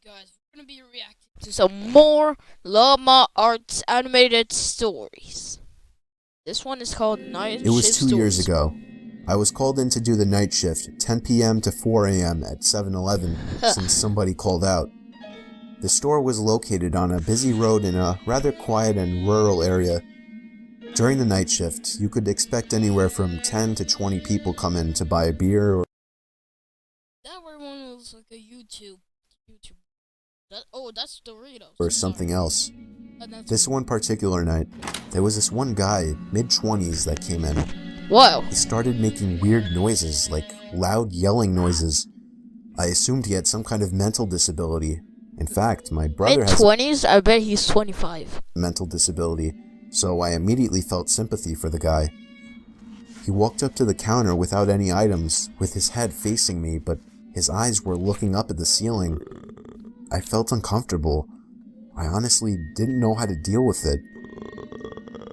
guys, we're gonna be reacting to some more Llama Arts animated stories. This one is called Night It was Shift 2 years Stories. ago. I was called in to do the night shift, 10 p.m. to 4 a.m. at 7-Eleven, since somebody called out. The store was located on a busy road in a rather quiet and rural area. During the night shift, you could expect anywhere from 10 to 20 people come in to buy a beer That one was like a YouTube. That's Doritos. or something else. That's This one particular night, there was this one guy, mid-20s, that came in. Whoa. He started making weird noises, like loud yelling noises. I assumed he had some kind of mental disability. In fact, my brother has Mid-20s? I bet he's 25. a mental disability, so I immediately felt sympathy for the guy. He walked up to the counter without any items, with his head facing me, but his eyes were looking up at the ceiling. I felt uncomfortable. I honestly didn't know how to deal with it.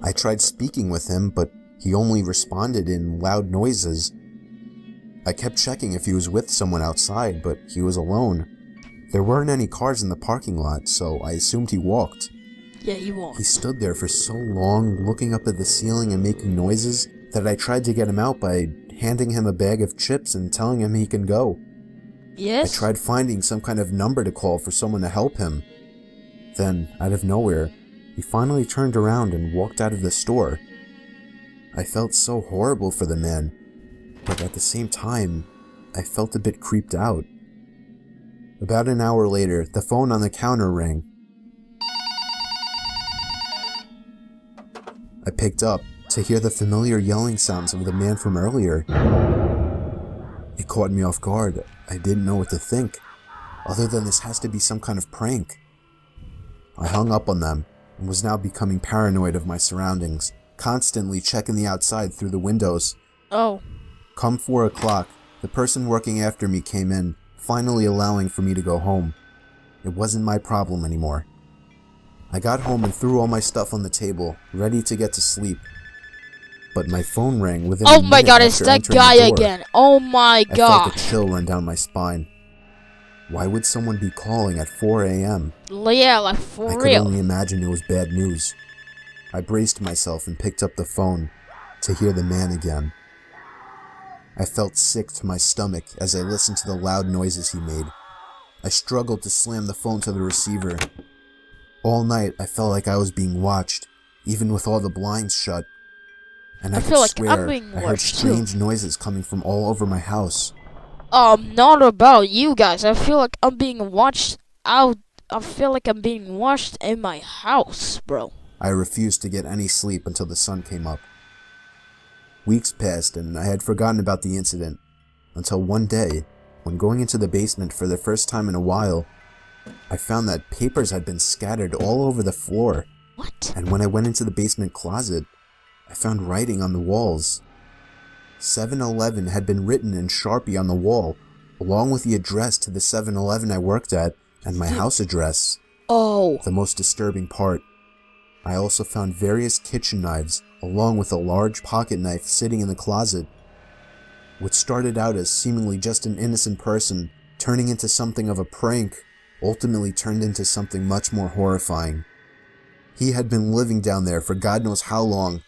I tried speaking with him, but he only responded in loud noises. I kept checking if he was with someone outside, but he was alone. There weren't any cars in the parking lot, so I assumed he walked. Yeah, he won't. He stood there for so long, looking up at the ceiling and making noises, that I tried to get him out by handing him a bag of chips and telling him he can go. Yes? I tried finding some kind of number to call for someone to help him. Then, out of nowhere, he finally turned around and walked out of the store. I felt so horrible for the man, but at the same time, I felt a bit creeped out. About an hour later, the phone on the counter rang. I picked up to hear the familiar yelling sounds of the man from earlier. It caught me off guard. I didn't know what to think, other than this has to be some kind of prank. I hung up on them and was now becoming paranoid of my surroundings, constantly checking the outside through the windows. Oh. Come 4 o'clock, the person working after me came in, finally allowing for me to go home. It wasn't my problem anymore. I got home and threw all my stuff on the table, ready to get to sleep. But my phone rang within a Oh my minute god, it's after that entering guy the door. again. Oh my I felt god. a chill run down my spine. Why would someone be calling at 4 a.m.? Yeah, like I for could real. only imagine it was bad news. I braced myself and picked up the phone to hear the man again. I felt sick to my stomach as I listened to the loud noises he made. I struggled to slam the phone to the receiver. All night I felt like I was being watched, even with all the blinds shut. And I I could feel like I'm swear being I heard watched too. strange noises coming from all over my house. Not about you guys. I feel like I'm being watched out. I feel like I'm being watched in my house, bro. I refused to get any sleep until the sun came up. Weeks passed and I had forgotten about the incident, until one day, when going into the basement for the first time in a while, I found that papers had been scattered all over the floor, What? and when I went into the basement closet, I found writing on the walls. 7-Eleven had been written in Sharpie on the wall, along with the address to the 7-Eleven I worked at and my house address. Oh. The most disturbing part, I also found various kitchen knives, along with a large pocket knife sitting in the closet. What started out as seemingly just an innocent person turning into something of a prank ultimately turned into something much more horrifying. He had been living down there for God knows how long,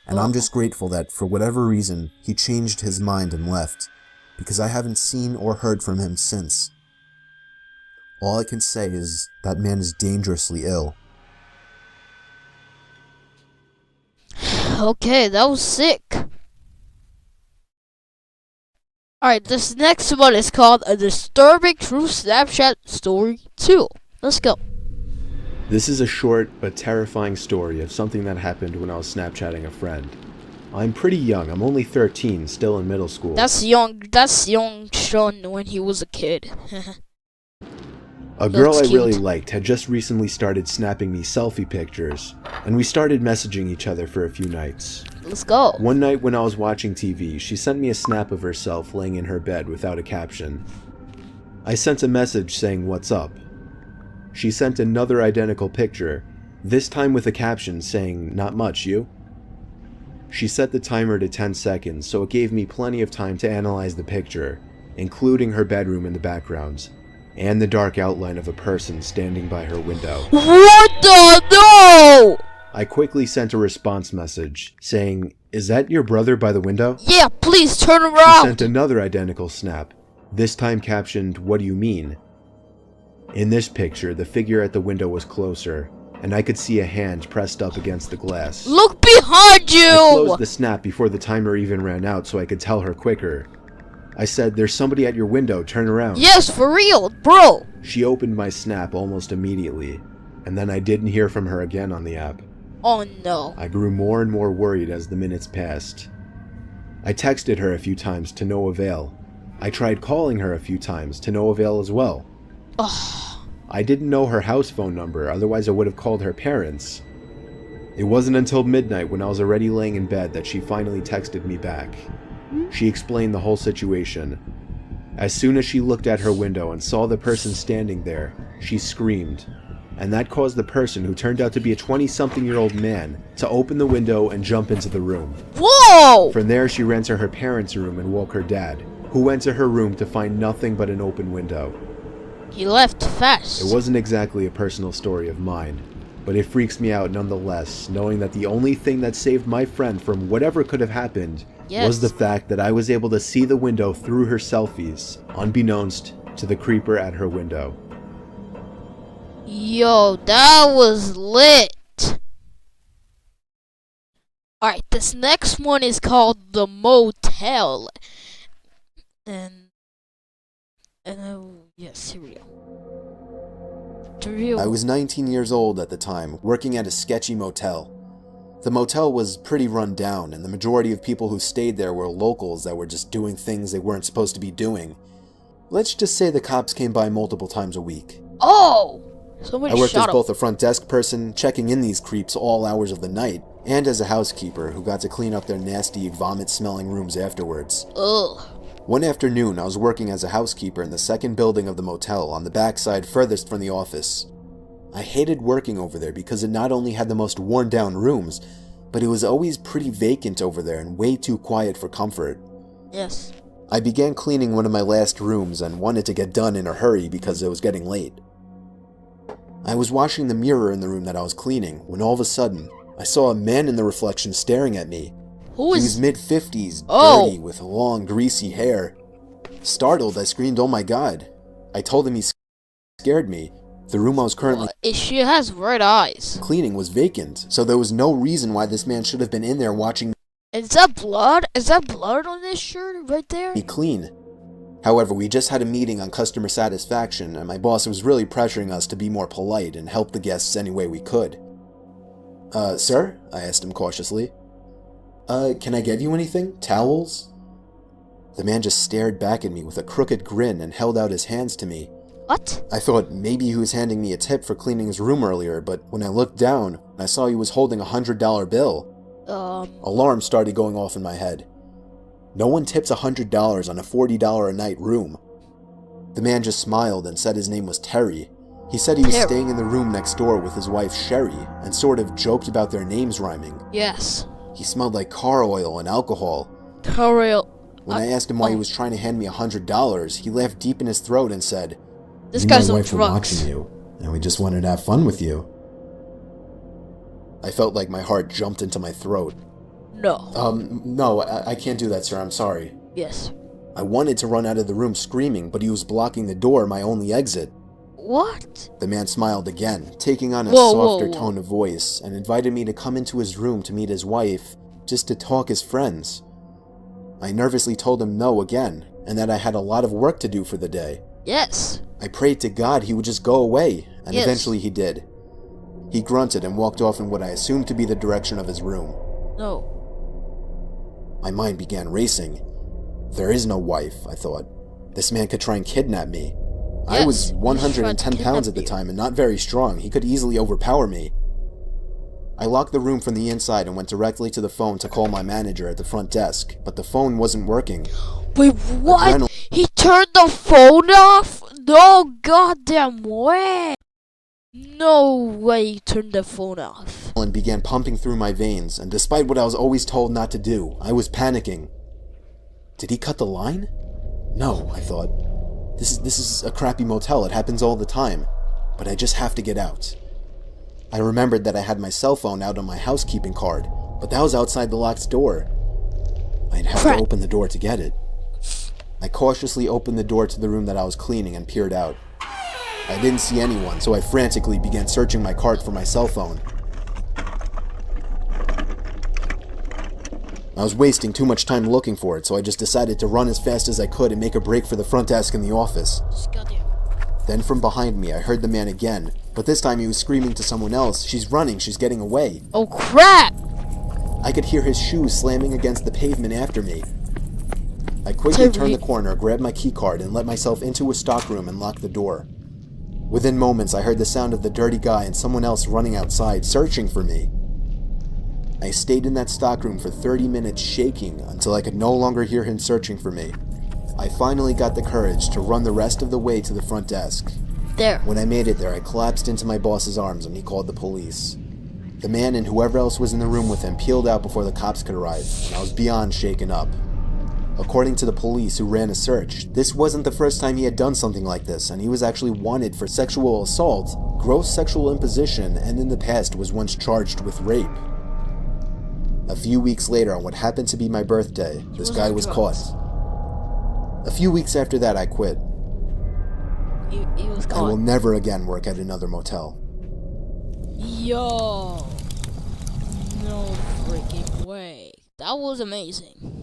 and I'm just grateful that, for whatever reason, he changed his mind and left, because I haven't seen or heard from him since. All I can say is that man is dangerously ill. Okay, that was sick. Alright, this next one is called A Disturbing True Snapchat Story 2. Let's go. This is a short but terrifying story of something that happened when I was Snapchatting a friend. I'm pretty young, I'm only 13, still in middle school. That's young Sean when he was a kid. A girl I That's really cute. liked had just recently started snapping me selfie pictures, and we started messaging each other for a few nights. Let's go. One night when I was watching TV, she sent me a snap of herself laying in her bed without a caption. I sent a message saying what's up. She sent another identical picture, this time with a caption saying not much, you? She set the timer to 10 seconds, so it gave me plenty of time to analyze the picture, including her bedroom in the background, and the dark outline of a person standing by her window. What the no? I quickly sent a response message saying, "Is that your brother by the window?" Yeah, please turn She around. sent another identical snap, this time captioned, "What do you mean?" In this picture, the figure at the window was closer, and I could see a hand pressed up against the glass. Look behind I closed you. the snap before the timer even ran out so I could tell her quicker. I said, "There's somebody at your window, turn around." Yes, for real, bro. She opened my snap almost immediately, and then I didn't hear from her again on the app. Oh no. I grew more and more worried as the minutes passed. I texted her a few times to no avail. I tried calling her a few times to no avail as well. Ugh. I didn't know her house phone number, otherwise I would have called her parents. It wasn't until midnight when I was already laying in bed that she finally texted me back. She explained the whole situation. As soon as she looked at her window and saw the person standing there, she screamed, and that caused the person, who turned out to be a 20-something-year-old man, to open the window and jump into the room. Whoa. From there, she ran to her parents' room and woke her dad, who went to her room to find nothing but an open window. He left fast. It wasn't exactly a personal story of mine, but it freaks me out nonetheless, knowing that the only thing that saved my friend from whatever could have happened was the fact that I was able to see the window through her selfies, unbeknownst to the creeper at her window. Yo, that was lit. Alright, this next one is called The Motel. Yes, here we go. I was 19 years old at the time, working at a sketchy motel. The motel was pretty run down, and the majority of people who stayed there were locals that were just doing things they weren't supposed to be doing. Let's just say the cops came by multiple times a week. Oh! Somebody I worked as shot him. both a front desk person, checking in these creeps all hours of the night, and as a housekeeper who got to clean up their nasty, vomit-smelling rooms afterwards. Ugh. One afternoon, I was working as a housekeeper in the second building of the motel on the backside furthest from the office. I hated working over there because it not only had the most worn-down rooms, but it was always pretty vacant over there and way too quiet for comfort. Yes. I began cleaning one of my last rooms and wanted to get done in a hurry because it was getting late. I was washing the mirror in the room that I was cleaning when all of a sudden, I saw a man in the reflection staring at me. Who He is... was mid-50s, Oh. dirty, with long, greasy hair. Startled, I screamed, "Oh my god." I told him he scared me. The room I was currently She has red eyes. cleaning was vacant, so there was no reason why this man should have been in there watching Is that blood? Is that blood on this shirt right there? me clean. However, we just had a meeting on customer satisfaction, and my boss was really pressuring us to be more polite and help the guests any way we could. Sir?" I asked him cautiously. Can I get you anything? Towels?" The man just stared back at me with a crooked grin and held out his hands to me. What? I thought maybe he was handing me a tip for cleaning his room earlier, but when I looked down, I saw he was holding a $100 bill. Alarms started going off in my head. No one tips $100 on a $40 a night room. The man just smiled and said his name was Terry. He said he was Terry. staying in the room next door with his wife Sherry, and sort of joked about their names rhyming. Yes. He smelled like car oil and alcohol. Terrell. When I asked him why he was trying to hand me $100, he laughed deep in his throat and said, This "Me guy's and my on wife were drugs. watching you, and we just wanted to have fun with you." I felt like my heart jumped into my throat. No. No, I can't do that, sir. I'm sorry. Yes. I wanted to run out of the room screaming, but he was blocking the door, my only exit. What? The man smiled again, taking on a Whoa, softer whoa, whoa. tone of voice, and invited me to come into his room to meet his wife, just to talk as friends. I nervously told him no again, and that I had a lot of work to do for the day. Yes. I prayed to God he would just go away, and Yes. eventually he did. He grunted and walked off in what I assumed to be the direction of his room. No. My mind began racing. There is no wife, I thought. This man could try and kidnap me. I Yes, was he's 110 trying to pounds at the kidnap you. time and not very strong. He could easily overpower me. I locked the room from the inside and went directly to the phone to call my manager at the front desk, but the phone wasn't working. Wait, what? Adrenal- He turned the phone off? No goddamn way. No way he turned the phone off. And began pumping through my veins, and despite what I was always told not to do, I was panicking. Did he cut the line? No, I thought. This is a crappy motel. It happens all the time. But I just have to get out. I remembered that I had my cell phone out on my housekeeping card, but that was outside the locked door. I'd have to open the door to get it. I cautiously opened the door to the room that I was cleaning and peered out. I didn't see anyone, so I frantically began searching my cart for my cell phone. I was wasting too much time looking for it, so I just decided to run as fast as I could and make a break for the front desk in the office. Then from behind me, I heard the man again, but this time he was screaming to someone else, "She's running, she's getting away." Oh crap! I could hear his shoes slamming against the pavement after me. I quickly turned the corner, grabbed my keycard, and let myself into a stockroom and locked the door. Within moments, I heard the sound of the dirty guy and someone else running outside, searching for me. I stayed in that stockroom for 30 minutes shaking until I could no longer hear him searching for me. I finally got the courage to run the rest of the way to the front desk. There. When I made it there, I collapsed into my boss's arms and he called the police. The man and whoever else was in the room with him peeled out before the cops could arrive, and I was beyond shaken up. According to the police who ran a search, this wasn't the first time he had done something like this, and he was actually wanted for sexual assault, gross sexual imposition, and in the past was once charged with rape. A few weeks later, on what happened to be my birthday, this guy was caught. A few weeks after that, I quit. He was I caught. will never again work at another motel. Yo. No freaking way. That was amazing.